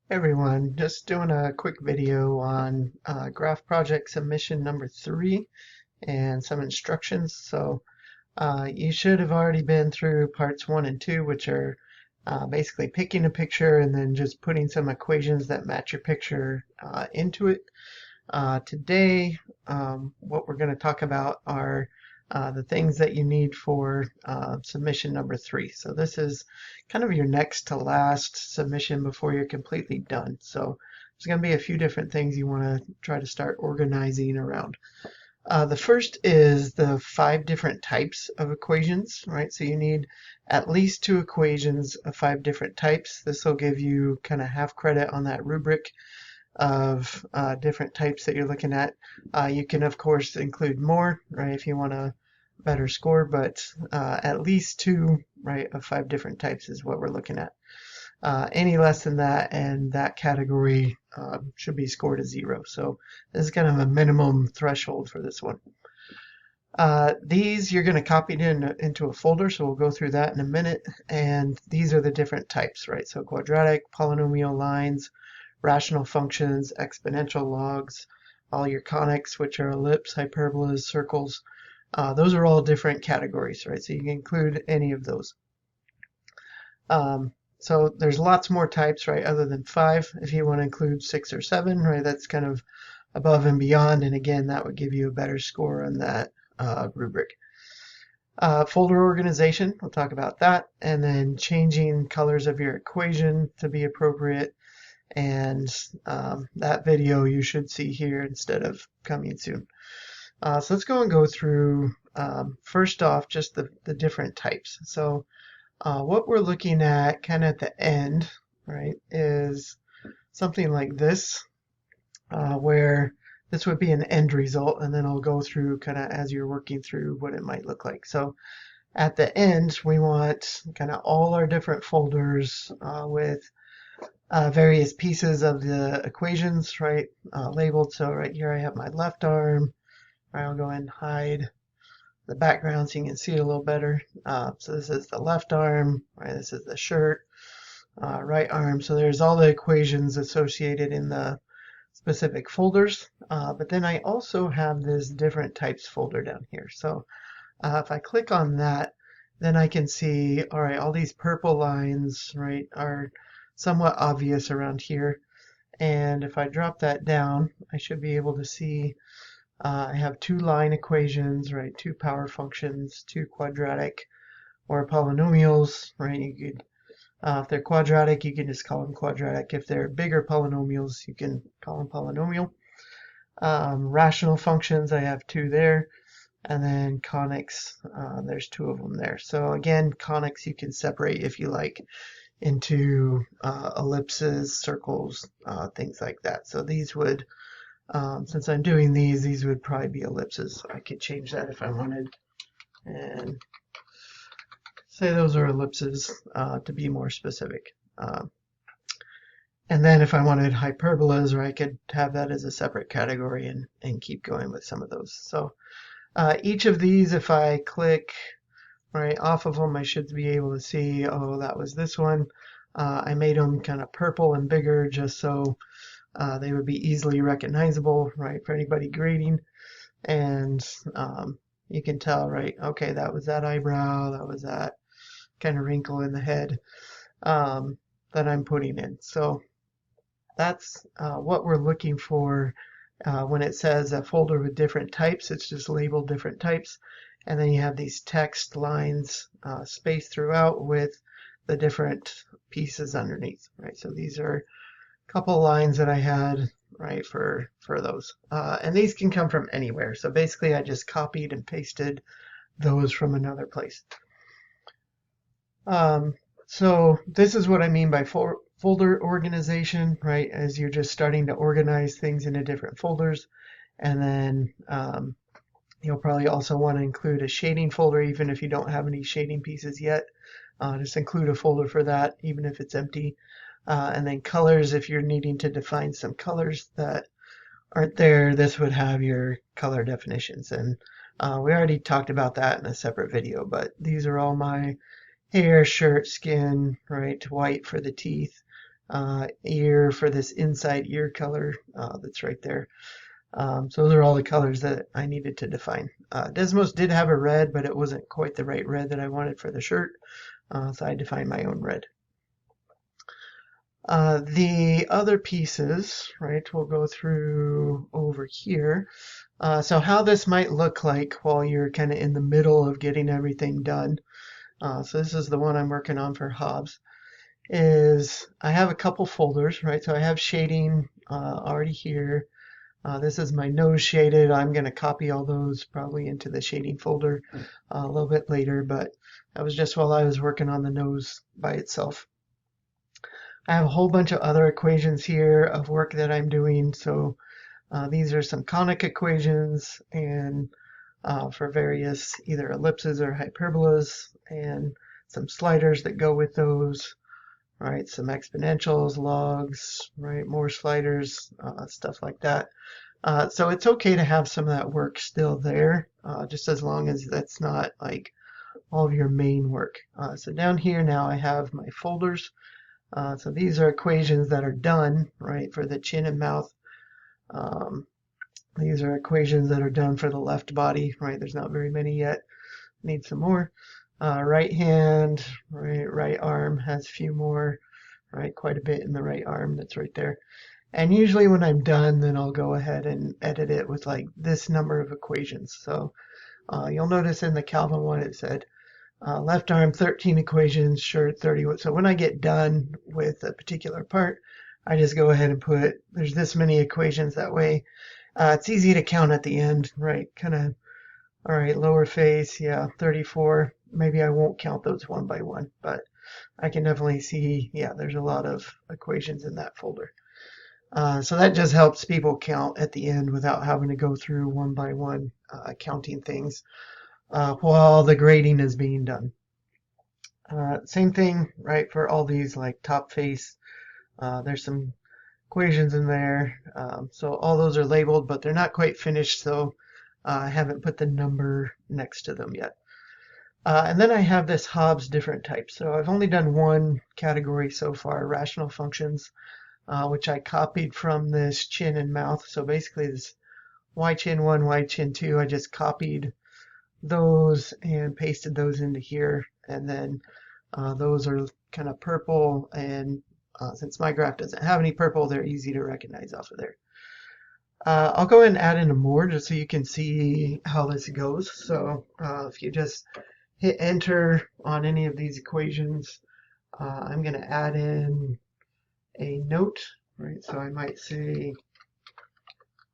Hey everyone, just doing a quick video on graph project submission number 3 and some instructions. You should have already been through parts 1 and 2, which are basically picking a picture and then just putting some equations that match your picture into it. Today, what we're going to talk about are the things that you need for submission number 3. So this is kind of your next to last submission before you're completely done. So there's going to be a few different things you want to try to start organizing around. The first is the 5 different types of equations, right? So you need at least 2 equations of 5 different types. This will give you kind of half credit on that rubric of different types that you're looking at. You can, of course, include more, right, if you want a better score, but at least 2, right, of 5 different types is what we're looking at. Any less than that, and that category should be scored a 0. So this is kind of a minimum threshold for this one. These you're going to copy it into a folder, so we'll go through that in a minute. And these are the different types, right? So quadratic, polynomial lines, rational functions, exponential logs, all your conics, which are ellipse, hyperbolas, circles. Those are all different categories, right? So you can include any of those. So there's lots more types, right, other than 5. If you want to include 6 or 7, right, that's kind of above and beyond. And again, that would give you a better score on that rubric. Folder organization, we'll talk about that. And then changing colors of your equation to be appropriate. And that video you should see here instead of coming soon. So let's go through first off just the different types. So what we're looking at kind of at the end, right, is something like this, where this would be an end result, and then I'll go through kind of as you're working through what it might look like. So at the end, we want kind of all our different folders with various pieces of the equations, right, labeled. So right here I have my left arm. Right, I'll go ahead and hide the background so you can see it a little better. So this is the left arm, right? This is the shirt, right arm. So there's all the equations associated in the specific folders. But then I also have this different types folder down here. So if I click on that, then I can see, all right, all these purple lines, right, are somewhat obvious around here. And if I drop that down, I should be able to see I have 2 line equations, right, 2 power functions, 2 quadratic or polynomials, right? You could, if they're quadratic, you can just call them quadratic. If they're bigger polynomials, you can call them polynomial. Rational functions, I have 2 there. And then conics, there's 2 of them there. So again, conics you can separate if you like into ellipses, circles, things like that. So these would, since I'm doing these would probably be ellipses. I could change that if I wanted and say those are ellipses to be more specific. And then if I wanted hyperbolas, or I could have that as a separate category and keep going with some of those. So each of these, if I click right off of them, I should be able to see, oh, that was this one. I made them kind of purple and bigger just so they would be easily recognizable, right, for anybody grading. And you can tell, right, okay, that was that eyebrow, that was that kind of wrinkle in the head that I'm putting in. So that's what we're looking for when it says a folder with different types. It's just labeled different types. And then you have these text lines spaced throughout with the different pieces underneath, right? So these are couple lines that I had, right, for those. And these can come from anywhere. So basically I just copied and pasted those from another place. So this is what I mean by folder organization, right, as you're just starting to organize things into different folders. And then you'll probably also want to include a shading folder, even if you don't have any shading pieces yet. Just include a folder for that, even if it's empty. And then colors, if you're needing to define some colors that aren't there, this would have your color definitions. And we already talked about that in a separate video, but these are all my hair, shirt, skin, right, white for the teeth, ear for this inside ear color that's right there. So those are all the colors that I needed to define. Desmos did have a red, but it wasn't quite the right red that I wanted for the shirt, so I defined my own red. The other pieces, right, we'll go through over here. So how this might look like while you're kind of in the middle of getting everything done. So this is the one I'm working on for Hobbs. Is I have a couple folders, right? So I have shading already here. This is my nose shaded. I'm going to copy all those probably into the shading folder a little bit later, but that was just while I was working on the nose by itself. I have a whole bunch of other equations here of work that I'm doing. So these are some conic equations and for various either ellipses or hyperbolas, and some sliders that go with those, right? Some exponentials, logs, right? More sliders, stuff like that. So it's okay to have some of that work still there, just as long as that's not like all of your main work. So down here now I have my folders. So these are equations that are done, right, for the chin and mouth. These are equations that are done for the left body, right? There's not very many yet. Need some more. Right hand, right arm has a few more, right? Quite a bit in the right arm that's right there. And usually when I'm done, then I'll go ahead and edit it with like this number of equations. So you'll notice in the Calvin one it said left arm 13 equations, shirt 30. So when I get done with a particular part, I just go ahead and put there's this many equations. That way it's easy to count at the end, right? Kind of, all right, lower face, yeah, 34. Maybe I won't count those one by one, but I can definitely see, yeah, there's a lot of equations in that folder. So that just helps people count at the end without having to go through one by one counting things while the grading is being done. Same thing, right, for all these like top face. There's some equations in there. So all those are labeled, but they're not quite finished, so I haven't put the number next to them yet. And then I have this Hobbs different type. So I've only done one category so far, rational functions, which I copied from this chin and mouth. So basically this Y chin 1, Y chin 2, I just copied those and pasted those into here. And then those are kind of purple, and since my graph doesn't have any purple, they're easy to recognize off of there. I'll go ahead and add in more just so you can see how this goes. So if you just hit enter on any of these equations, I'm going to add in a note, right? So I might say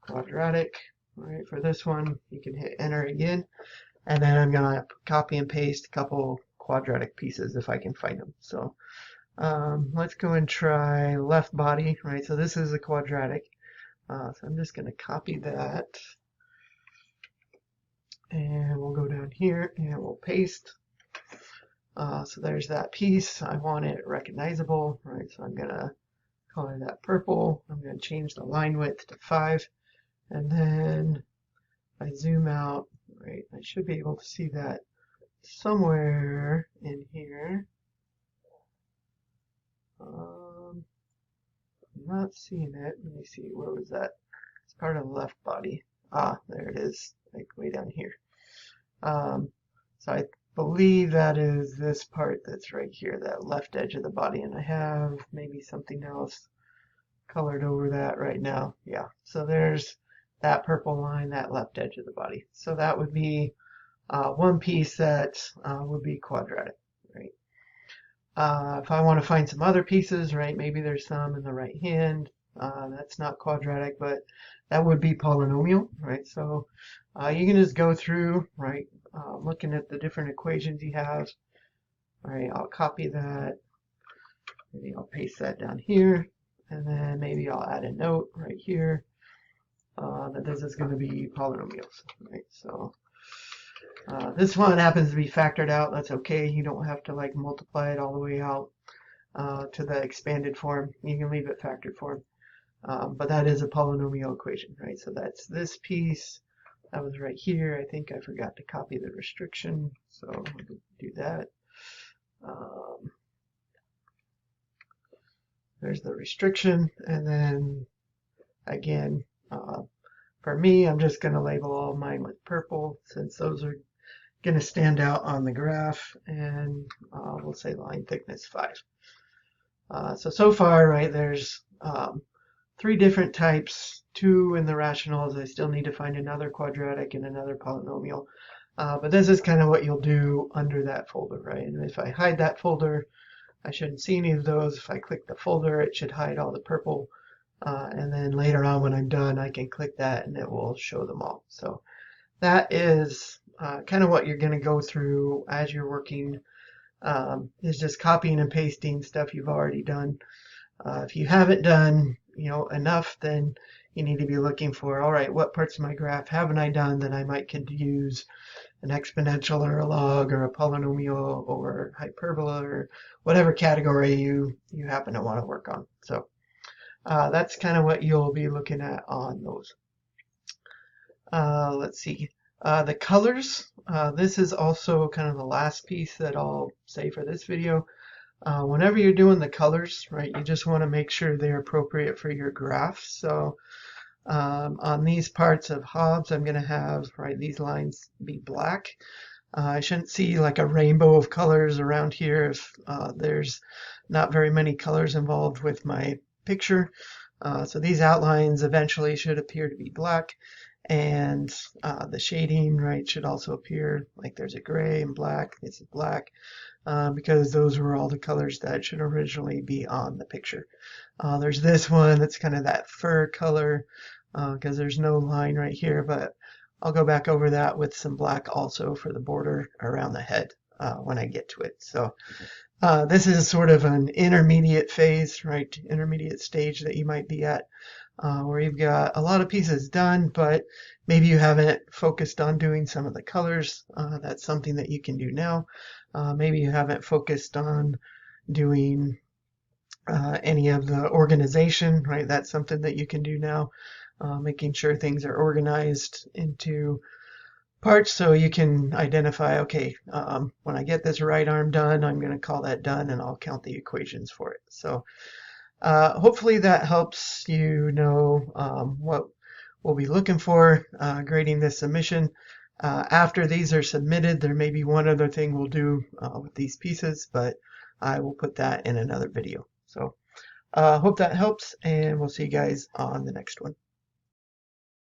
quadratic, right? For this one, you can hit enter again, and then I'm going to copy and paste a couple quadratic pieces if I can find them. So let's go and try left body, right? So this is a quadratic. So I'm just going to copy that, and we'll go down here and we'll paste. So there's that piece. I want it recognizable, right? So I'm going to color that purple. I'm going to change the line width to 5, and then if I zoom out, right, I should be able to see that somewhere in here. I'm not seeing it. Let me see, where was that? It's part of the left body. Ah, there it is, like way down here. So I believe that is this part that's right here, that left edge of the body, and I have maybe something else colored over that right now. Yeah, so there's that purple line, that left edge of the body. So that would be one piece that would be quadratic, right? If I want to find some other pieces, right, maybe there's some in the right hand. That's not quadratic, but that would be polynomial, right? So you can just go through, right, looking at the different equations you have. All right, I'll copy that. Maybe I'll paste that down here, and then maybe I'll add a note right here that this is going to be polynomials, right? So this one happens to be factored out. That's okay. You don't have to like multiply it all the way out to the expanded form. You can leave it factored form. But that is a polynomial equation, right? So that's this piece. That was right here. I think I forgot to copy the restriction, so I'll do that. there's the restriction, and then again, for me, I'm just going to label all mine with purple since those are going to stand out on the graph, and we'll say line thickness 5. So far, right, there's 3 different types, 2 in the rationals. I still need to find another quadratic and another polynomial. But this is kind of what you'll do under that folder, right? And if I hide that folder, I shouldn't see any of those. If I click the folder, it should hide all the purple. And then later on when I'm done, I can click that and it will show them all. So that is kind of what you're going to go through as you're working, is just copying and pasting stuff you've already done. If you haven't done enough, then you need to be looking for, all right, what parts of my graph haven't I done that I might could use an exponential or a log or a polynomial or hyperbola or whatever category you happen to want to work on. So that's kind of what you'll be looking at on those. Let's see. The colors. This is also kind of the last piece that I'll say for this video. Whenever you're doing the colors, right, you just want to make sure they're appropriate for your graph. So on these parts of Hobbes, I'm going to have, right, these lines be black. I shouldn't see like a rainbow of colors around here if there's not very many colors involved with my picture. So these outlines eventually should appear to be black, and the shading, right, should also appear like there's a gray and black. This is black because those were all the colors that should originally be on the picture. There's this one that's kind of that fur color because there's no line right here, but I'll go back over that with some black also for the border around the head when I get to it. So this is sort of an intermediate phase, right? Intermediate stage that you might be at, where you've got a lot of pieces done, but maybe you haven't focused on doing some of the colors. That's something that you can do now. Maybe you haven't focused on doing any of the organization, right? That's something that you can do now. Making sure things are organized into parts so you can identify, okay, when I get this right arm done, I'm going to call that done and I'll count the equations for it. So hopefully that helps you know what we'll be looking for grading this submission. After these are submitted, there may be one other thing we'll do with these pieces, but I will put that in another video. So hope that helps, and we'll see you guys on the next one.